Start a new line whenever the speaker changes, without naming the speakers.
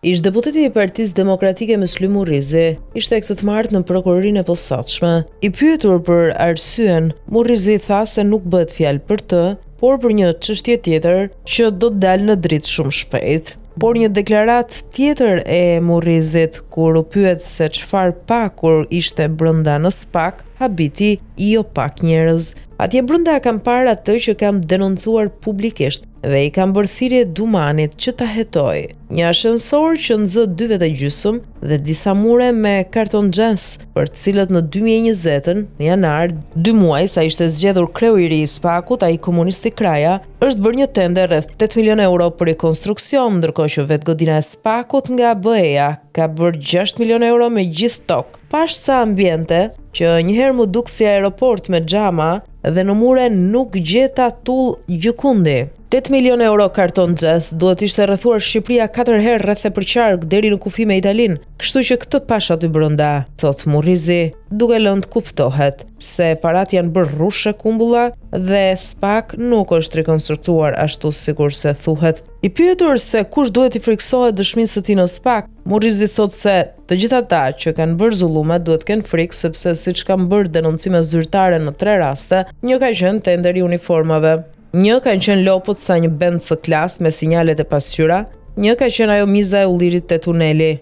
Ish deputeti i Partisë Demokratike Muslim Murrizi ishte këtë të martë në prokurorinë e posaçme. I pyetur për arsyen, Murrizi tha se nuk bëhet fjalë për të, por për një çështje tjetër që do të dalë në dritë shumë shpejt. Por një deklarat tjetër e Murrizit kur u pyet se çfarë pa kur ishte brenda në SPAK, habiti jo pak njerëz. Atje brenda kam parë atë që kam denoncuar publikisht dhe i kam bërë thirrje Dumanit që ta hetoj. Një ashensor që nxë 2 vete gjysmë dhe disa mure me karton xhens, për të cilët në 2020 në janar, 2 muaj sa ishte zgjedhur kreu i ri i SPAK-ut, ai komunisti Kraja, është bërë një tender rreth 8 milion euro për rekonstruksion, ndërkohë që vetë godina e SPAK-ut nga BE-ja ka bërë 6 milion euro me gjithë tokë. Pashca ambiente, që njëherë më duk si aeroport me xhama dhe në mure nuk gjeta tull gjykundi. 8 milion euro karton xhes duhet ishte rrethuar Shqipëria 4 herë rreth e përqark deri në kufi me Italinë, kështu që këtë pash aty brenda, thot Murrizi, duke lënë të kuptohet se parat janë bërë rrushe kumbulla dhe SPAK nuk është rekonstruktuar ashtu sikur se thuhet. I pyetur se kush duhet i friksohet dëshmisë së tij në SPAK, Murrizi thot se të gjithë ata që kanë bërë zullume duhet kenë frikë sepse siç kanë bërë denoncime zyrtare në 3 raste, një ka qenë tenderi i uniformave. Një kanë qenë lopët sa një bend C-klas me sinjalet e pasqyra, një ka qenë ajo miza e ullirit te tuneli.